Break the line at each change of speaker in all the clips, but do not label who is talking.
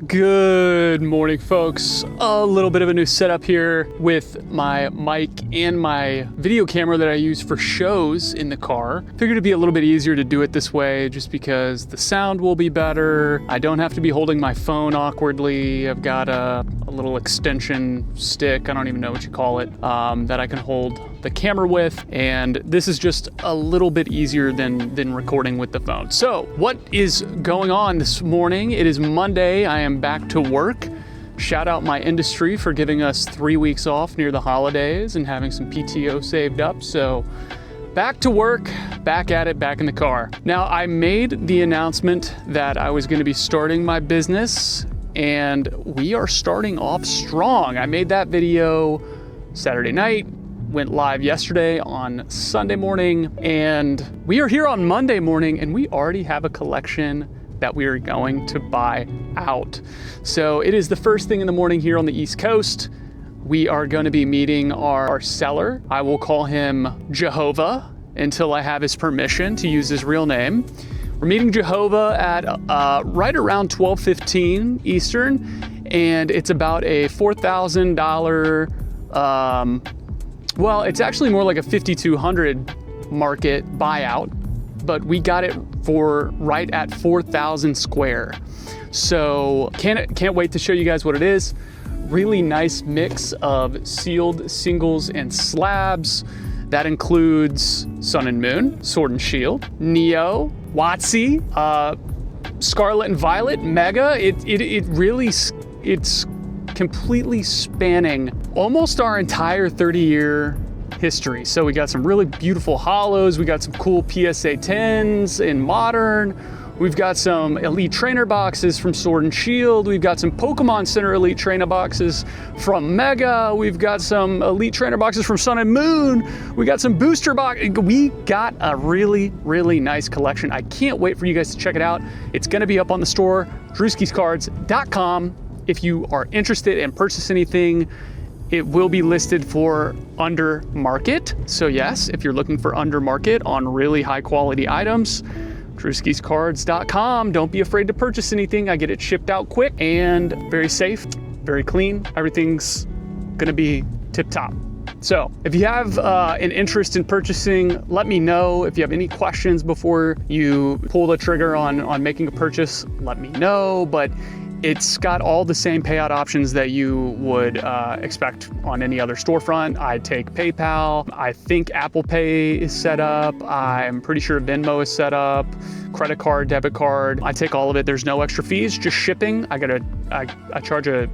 Good morning, folks. A little bit of a new setup here with my mic and my video camera that I use for shows in the car. Figured it'd be a little bit easier to do it this way just because the sound will be better. I don't have to be holding my phone awkwardly. I've got a little extension stick, I don't even know what you call it, that I can hold the camera with, and this is just a little bit easier than recording with the phone. So what is going on this morning? It is Monday. I am back to work. Shout out my industry for giving us 3 weeks off near the holidays and having some PTO saved up. So back to work, back at it, back in the car. Now, I made the announcement that I was going to be starting my business, and we are starting off strong. I made that video Saturday night, went live yesterday on Sunday morning, and we are here on Monday morning, and we already have a collection that we are going to buy out. So it is the first thing in the morning here on the East Coast. We are going to be meeting our seller. I will call him Jehovah until I have his permission to use his real name. We're meeting Jehovah at right around 12:15 Eastern, and it's about a $4,000, well, it's actually more like a $5,200 market buyout, but we got it for right at 4,000 square. So can't wait to show you guys what it is. Really nice mix of sealed singles and slabs. That includes Sun and Moon, Sword and Shield, Neo, WotC, Scarlet and Violet, Mega. It's completely spanning almost our entire 30-year history. So we got some really beautiful holos. We got some cool PSA 10s in Modern. We've got some Elite Trainer boxes from Sword and Shield. We've got some Pokémon Center Elite Trainer boxes from Mega. We've got some Elite Trainer boxes from Sun and Moon. We got some booster box. We got a really, really nice collection. I can't wait for you guys to check it out. It's gonna be up on the store, drewskiscards.com. If you are interested in purchasing anything, it will be listed for under market. So yes, if you're looking for under market on really high quality items, drewskiscards.com. Don't be afraid to purchase anything. I get it shipped out quick and very safe, very clean. Everything's gonna be tip top. So if you have an interest in purchasing, let me know. If you have any questions before you pull the trigger on making a purchase, let me know. But it's got all the same payout options that you would expect on any other storefront. I take PayPal. I think Apple Pay is set up. I'm pretty sure Venmo is set up. Credit card, debit card. I take all of it. There's no extra fees, just shipping. I charge a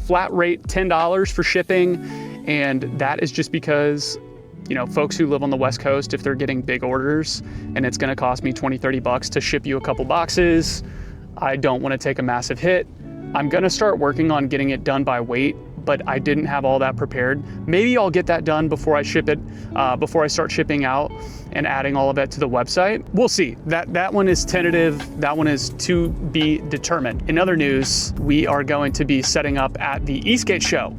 flat rate $10 for shipping, and that is just because, you know, folks who live on the West Coast, if they're getting big orders and it's gonna cost me 20, 30 bucks to ship you a couple boxes, I don't want to take a massive hit. I'm gonna start working on getting it done by weight, but I didn't have all that prepared. Maybe I'll get that done before I ship it, before I start shipping out and adding all of it to the website. We'll see. That one is tentative. That one is to be determined. In other news, we are going to be setting up at the Eastgate show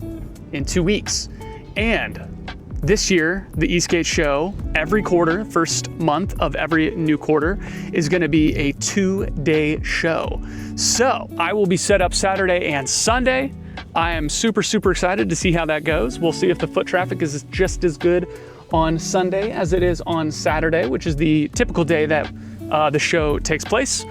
in 2 weeks. And this year, the Eastgate show, every quarter, first month of every new quarter, is gonna be a 2-day show. So I will be set up Saturday and Sunday. I am super, super excited to see how that goes. We'll see if the foot traffic is just as good on Sunday as it is on Saturday, which is the typical day that the show takes place.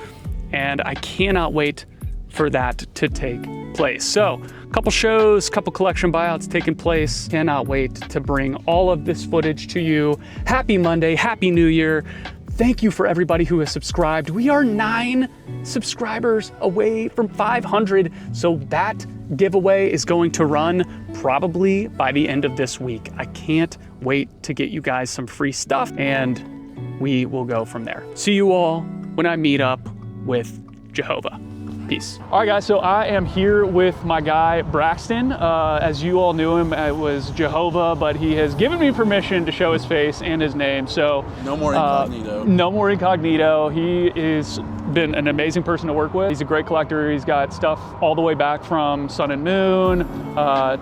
And I cannot wait for that to take place. So a couple shows, couple collection buyouts taking place. Cannot wait to bring all of this footage to you. Happy Monday, Happy New Year. Thank you for everybody who has subscribed. We are 9 subscribers away from 500. So that giveaway is going to run probably by the end of this week. I can't wait to get you guys some free stuff, and we will go from there. See you all when I meet up with Jehovah. Peace. All right, guys, so I am here with my guy, Braxton. As you all knew him, it was Jehovah, but he has given me permission to show his face and his name, so.
No more incognito.
No more incognito. He has been an amazing person to work with. He's a great collector. He's got stuff all the way back from Sun and Moon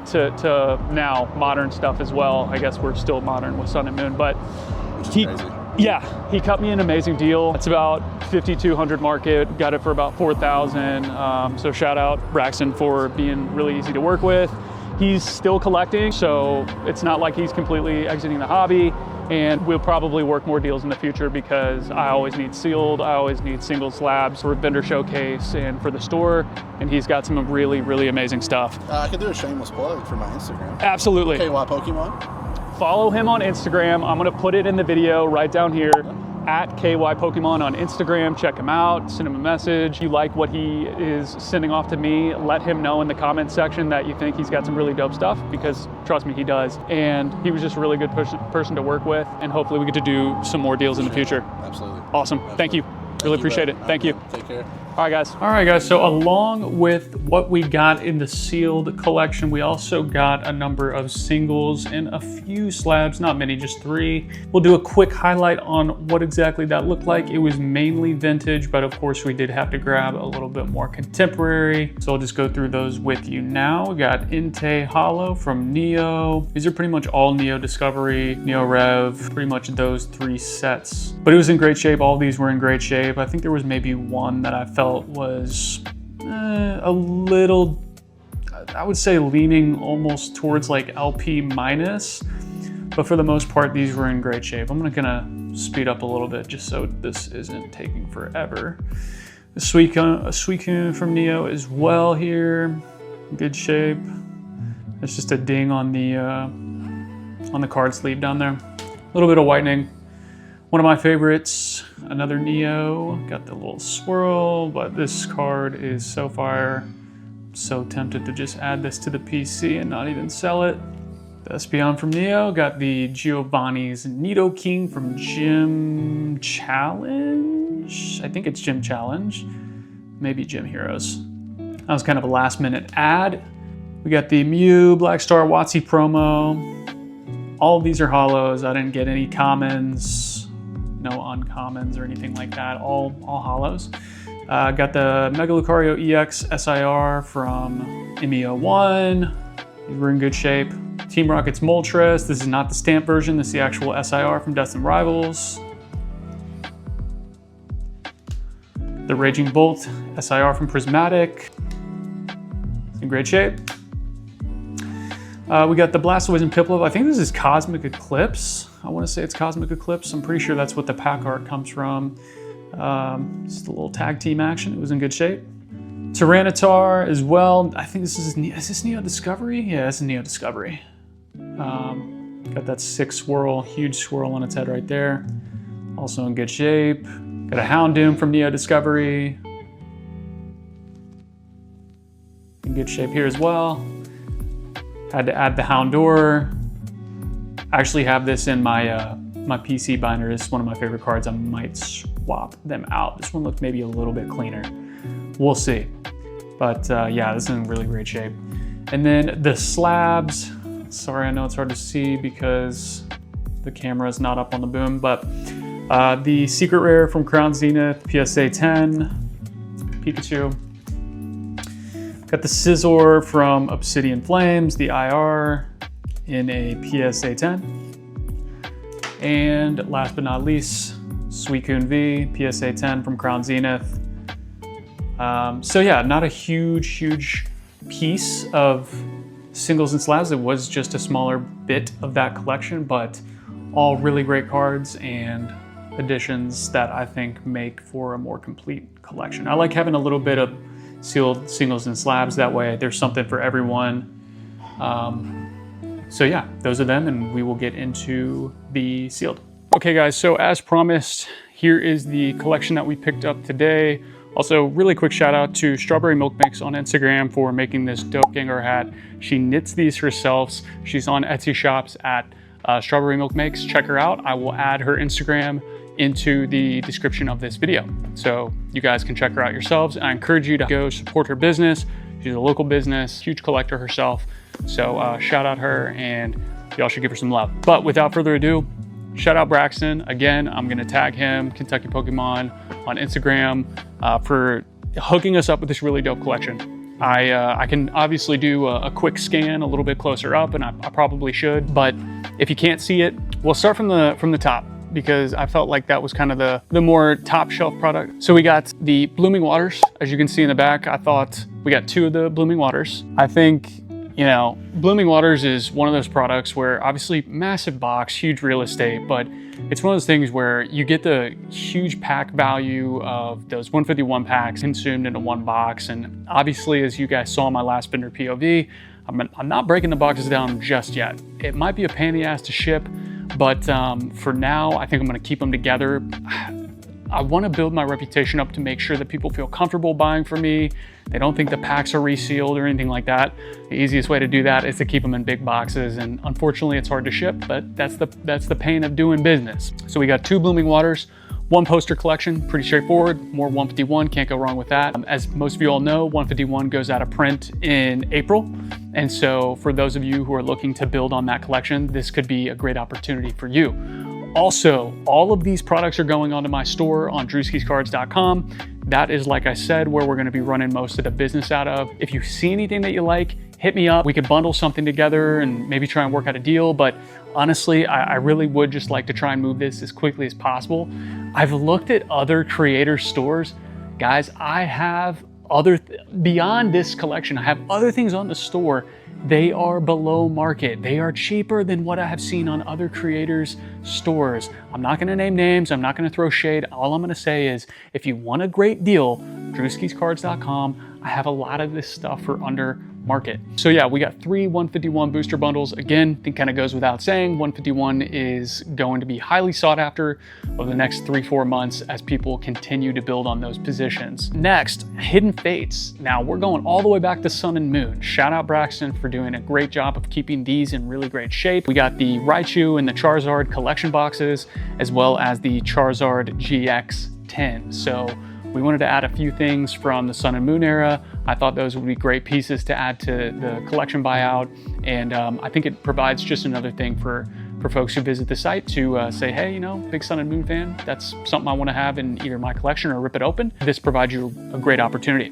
to now modern stuff as well. I guess we're still modern with Sun and Moon, but
Which is crazy.
Yeah, he cut me an amazing deal. It's about 5,200 market, got it for about 4,000. So shout out Braxton for being really easy to work with. He's still collecting, so it's not like he's completely exiting the hobby. And we'll probably work more deals in the future because I always need sealed, I always need single slabs for vendor showcase and for the store. And he's got some really, really amazing stuff.
I could do a shameless plug for my Instagram.
Absolutely.
KY Pokémon.
Follow him on Instagram. I'm gonna put it in the video right down here. At KY Pokémon on Instagram, check him out, send him a message. You like what he is sending off to me, let him know in the comment section that you think he's got some really dope stuff, because trust me, he does. And he was just a really good person to work with, and hopefully we get to do some more deals in the future.
Absolutely.
Awesome.
Absolutely.
Thank you. Really appreciate it. Thank you.
Take care.
All right, guys. So along with what we got in the sealed collection, we also got a number of singles and a few slabs, not many, just 3. We'll do a quick highlight on what exactly that looked like. It was mainly vintage, but of course we did have to grab a little bit more contemporary. So I'll just go through those with you now. We got Entei Hollow from Neo. These are pretty much all Neo Discovery, Neo Rev, pretty much those 3 sets. But it was in great shape. All these were in great shape. I think there was maybe one that I felt was a little, I would say, leaning almost towards like LP minus, but for the most part these were in great shape. I'm gonna speed up a little bit just so this isn't taking forever. The Suicune from Neo as well here, good shape. It's just a ding on the card sleeve down there. A little bit of whitening. One of my favorites, another Neo, got the little swirl, but this card is so fire. I'm so tempted to just add this to the PC and not even sell it. The Espeon from Neo, got the Giovanni's Nidoking from Gym Challenge. I think it's Gym Challenge, maybe Gym Heroes. That was kind of a last minute ad. We got the Mew Black Star WotC promo. All of these are hollows. I didn't get any commons. No uncommons or anything like that, all hollows. Got the Mega Lucario EX SIR from MEO1. We're in good shape. Team Rocket's Moltres. This is not the stamp version, this is the actual SIR from Destined Rivals. The Raging Bolt SIR from Prismatic. It's in great shape. We got the Blastoise and Piplup. I think this is Cosmic Eclipse. I want to say it's Cosmic Eclipse. I'm pretty sure that's what the pack art comes from. Just a little tag team action. It was in good shape. Tyranitar as well. I think is this Neo Discovery? Yeah, this is Neo Discovery. Got that 6 swirl, huge swirl on its head right there. Also in good shape. Got a Houndoom from Neo Discovery. In good shape here as well. Had to add the Houndour. I actually have this in my my PC binder. It's one of my favorite cards. I might swap them out. This one looked maybe a little bit cleaner. We'll see. But yeah, this is in really great shape. And then the slabs. Sorry, I know it's hard to see because the camera is not up on the boom, but the Secret Rare from Crown Zenith, PSA 10, Pikachu. Got the Scizor from Obsidian Flames, the IR in a PSA 10. And last but not least, Suicune V, PSA 10 from Crown Zenith. So yeah, not a huge piece of singles and slabs. It was just a smaller bit of that collection, but all really great cards and additions that I think make for a more complete collection. I like having a little bit of sealed singles and slabs. That way there's something for everyone. So yeah, those are them, and we will get into the sealed. Okay guys, so as promised, here is the collection that we picked up today. Also, really quick shout out to Strawberry Milk Mix on Instagram for making this dope Gengar hat. She knits these herself. She's on Etsy shops at Strawberry Milk Mix. Check her out. I will add her Instagram into the description of this video, so you guys can check her out yourselves. I encourage you to go support her business. She's a local business, huge collector herself. So shout out her, and y'all should give her some love. But without further ado, shout out Braxton. Again, I'm gonna tag him, Kentucky Pokemon, on Instagram for hooking us up with this really dope collection. I can obviously do a quick scan a little bit closer up, and I probably should, but if you can't see it, we'll start from the top. because I felt like that was kind of the more top shelf product. So we got the Blooming Waters, as you can see in the back. I thought we got 2 of the Blooming Waters. I think, you know, Blooming Waters is one of those products where obviously massive box, huge real estate, but it's one of those things where you get the huge pack value of those 151 packs consumed into one box. And obviously, as you guys saw in my last vendor POV, I'm not breaking the boxes down just yet. It might be a pain in the ass to ship, but for now, I think I'm gonna keep them together. I wanna build my reputation up to make sure that people feel comfortable buying from me. They don't think the packs are resealed or anything like that. The easiest way to do that is to keep them in big boxes, and unfortunately it's hard to ship, but that's the pain of doing business. So we got 2 Blooming Waters, 1 poster collection, pretty straightforward. More 151, can't go wrong with that. As most of you all know, 151 goes out of print in April. And so for those of you who are looking to build on that collection, this could be a great opportunity for you. Also, all of these products are going onto my store on drewskiscards.com. That is, like I said, where we're gonna be running most of the business out of. If you see anything that you like, hit me up. We could bundle something together and maybe try and work out a deal. But honestly, I really would just like to try and move this as quickly as possible. I've looked at other creator stores. Guys, I have beyond this collection, I have other things on the store. They are below market. They are cheaper than what I have seen on other creators' stores. I'm not gonna name names, I'm not gonna throw shade. All I'm gonna say is, if you want a great deal, drewskiscards.com, I have a lot of this stuff for under market. So yeah, we got 3 151 booster bundles. Again, I think kind of goes without saying, 151 is going to be highly sought after over the next 3-4 months as people continue to build on those positions. Next, Hidden Fates. Now we're going all the way back to Sun and Moon. Shout out Braxton for doing a great job of keeping these in really great shape. We got the Raichu and the Charizard collection boxes, as well as the Charizard GX 10. So we wanted to add a few things from the Sun and Moon era. I thought those would be great pieces to add to the collection buyout. And I think it provides just another thing for folks who visit the site to say, hey, you know, big Sun and Moon fan, that's something I want to have in either my collection or rip it open. This provides you a great opportunity.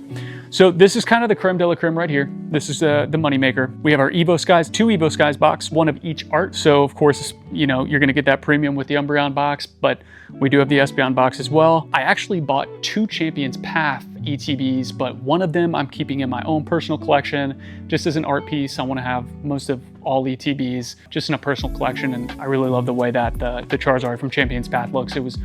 So this is kind of the creme de la creme right here. This is the moneymaker. We have our Evo Skies, 2 Evo Skies box, 1 of each art. So of course, you know, you're gonna get that premium with the Umbreon box, but we do have the Espeon box as well. I actually bought 2 Champions Path ETBs, but one of them I'm keeping in my own personal collection, just as an art piece. I wanna have most of all ETBs just in a personal collection, and I really love the way that the Charizard from Champions Path looks. It was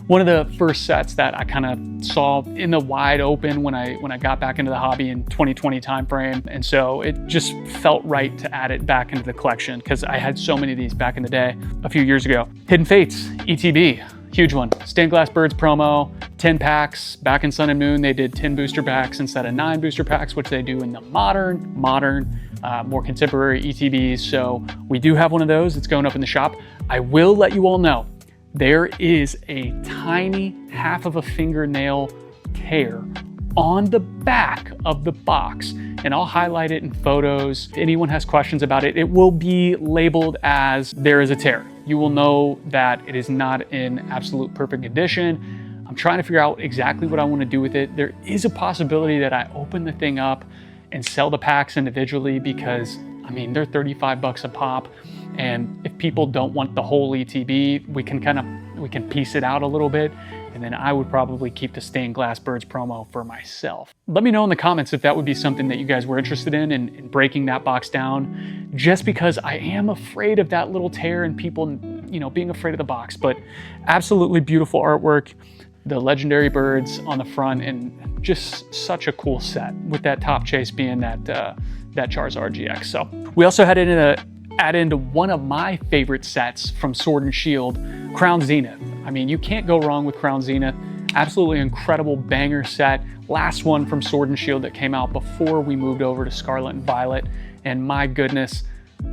one of the first sets that I kind of saw in the wide open when I got back into the hobby in 2020 timeframe. And so it just felt right to add it back into the collection because I had so many of these back in the day a few years ago. Hidden Fates, ETB, huge one. Stained Glass Birds promo, 10 packs. Back in Sun and Moon, they did 10 booster packs instead of 9 booster packs, which they do in the modern, more contemporary ETBs. So we do have one of those. It's going up in the shop. I will let you all know, there is a tiny half of a fingernail tear on the back of the box, and I'll highlight it in photos. If anyone has questions about it, it will be labeled as there is a tear. You will know that it is not in absolute perfect condition. I'm trying to figure out exactly what I want to do with it. There is a possibility that I open the thing up and sell the packs individually because, I mean, they're 35 bucks a pop. And if people don't want the whole ETB, we can piece it out a little bit. And then I would probably keep the Stained Glass Birds promo for myself. Let me know in the comments if that would be something that you guys were interested in breaking that box down, just because I am afraid of that little tear and people, you know, being afraid of the box. But absolutely beautiful artwork. The legendary birds on the front, and just such a cool set with that top chase being that Charizard GX. So we also had add into one of my favorite sets from Sword and Shield, Crown Zenith. I mean, you can't go wrong with Crown Zenith. Absolutely incredible banger set. Last one from Sword and Shield that came out before we moved over to Scarlet and Violet. And my goodness,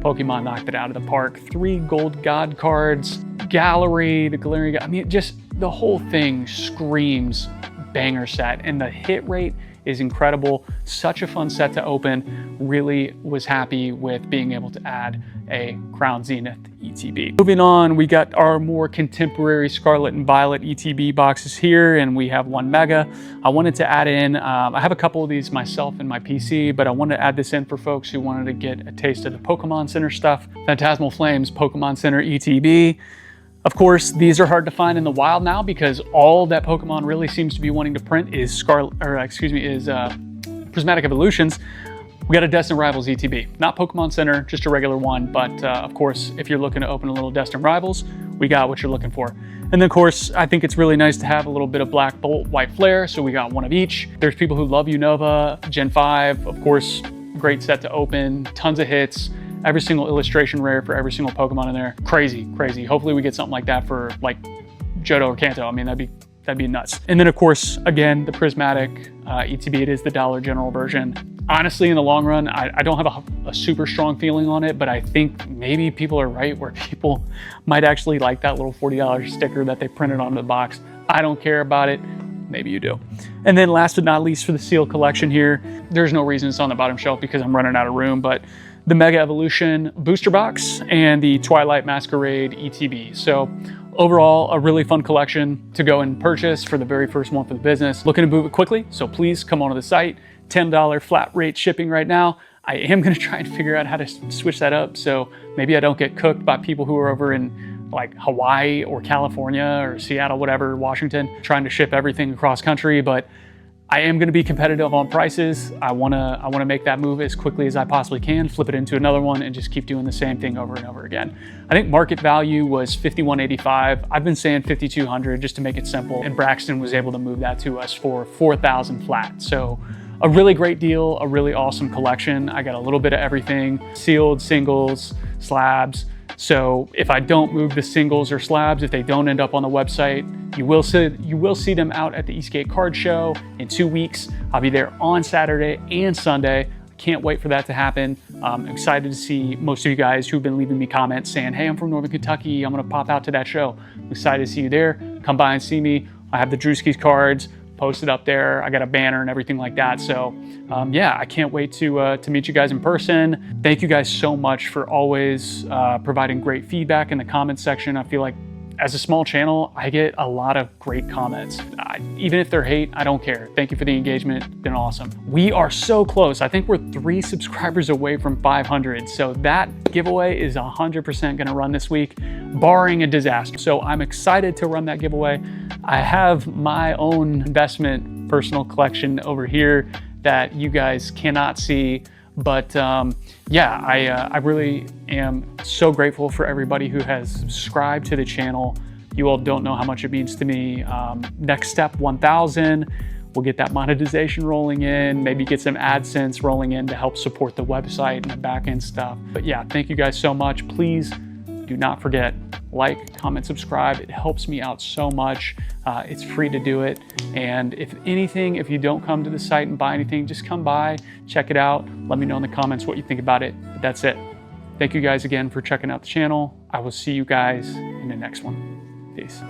Pokemon knocked it out of the park. 3 gold god cards, gallery, the glaring, I mean, just the whole thing screams banger set, and the hit rate is incredible. Such a fun set to open. Really was happy with being able to add a Crown Zenith ETB. Moving on, we got our more contemporary Scarlet and Violet ETB boxes here, and we have 1 Mega. I wanted to add in, I have a couple of these myself in my PC, but I wanted to add this in for folks who wanted to get a taste of the Pokemon Center stuff. Phantasmal Flames Pokemon Center ETB. Of course, these are hard to find in the wild now because all that Pokemon really seems to be wanting to print is Prismatic Evolutions. We got a Destined Rivals ETB, not Pokemon Center, just a regular one. But of course, if you're looking to open a little Destined Rivals, we got what you're looking for. And then of course, I think it's really nice to have a little bit of Black Bolt, White Flare. So we got one of each. There's people who love Unova, Gen 5, of course, great set to open, tons of hits. Every single illustration rare for every single Pokemon in there. Crazy, crazy. Hopefully we get something like that for like Johto or Kanto. I mean, that'd be nuts. And then of course, again, the Prismatic ETB, it is the Dollar General version. Honestly, in the long run, I don't have a super strong feeling on it, but I think maybe people are right where people might actually like that little $40 sticker that they printed onto the box. I don't care about it. Maybe you do. And then last but not least for the seal collection here, there's no reason it's on the bottom shelf because I'm running out of room, but the Mega Evolution booster box and the Twilight Masquerade ETB. So overall, a really fun collection to go and purchase for the very first one for the business. Looking to move it quickly, so please come onto the site. $10 flat rate shipping right now. I am gonna try and figure out how to switch that up so maybe I don't get cooked by people who are over in like Hawaii or California or Seattle, whatever, Washington, trying to ship everything across country, but I am gonna be competitive on prices. I wanna make that move as quickly as I possibly can, flip it into another one and just keep doing the same thing over and over again. I think market value was $51.85. I've been saying $5,200 just to make it simple, and Braxton was able to move that to us for $4,000 flat. So a really great deal, a really awesome collection. I got a little bit of everything, sealed, singles, slabs. So if I don't move the singles or slabs, if they don't end up on the website, you will see them out at the Eastgate Card Show in 2 weeks. I'll be there on Saturday and Sunday. Can't wait for that to happen. I'm excited to see most of you guys who've been leaving me comments saying, hey, I'm from Northern Kentucky. I'm gonna pop out to that show. I'm excited to see you there. Come by and see me. I have the Drewski's cards posted up there. I got a banner and everything like that. So yeah, I can't wait to meet you guys in person. Thank you guys so much for always providing great feedback in the comments section. I feel like as a small channel, I get a lot of great comments. Even if they're hate, I don't care. Thank you for the engagement, it's been awesome. We are so close. I think we're 3 subscribers away from 500. So that giveaway is 100% gonna run this week, barring a disaster. So I'm excited to run that giveaway. I have my own investment personal collection over here that you guys cannot see. But yeah, I really am so grateful for everybody who has subscribed to the channel. You all don't know how much it means to me. Next step, 1,000. We'll get that monetization rolling in, maybe get some AdSense rolling in to help support the website and the back end stuff. But yeah, thank you guys so much. Please do not forget, like, comment, subscribe. It helps me out so much. It's free to do it. And if anything, if you don't come to the site and buy anything, just come by, check it out. Let me know in the comments what you think about it. But that's it. Thank you guys again for checking out the channel. I will see you guys in the next one. Peace.